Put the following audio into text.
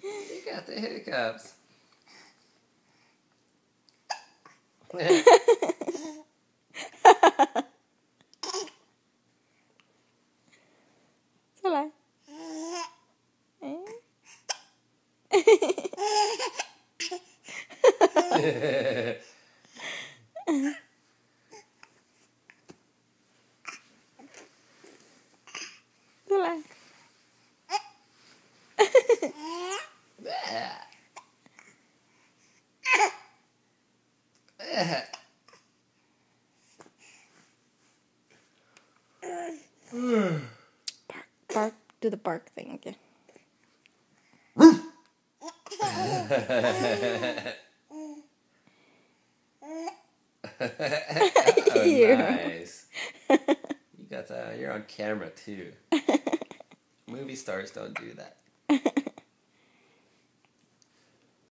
You got the hiccups. Salah. Salah. Bark. Do the bark thing again. Oh, nice. You got that. You're on camera too. Movie stars don't do that.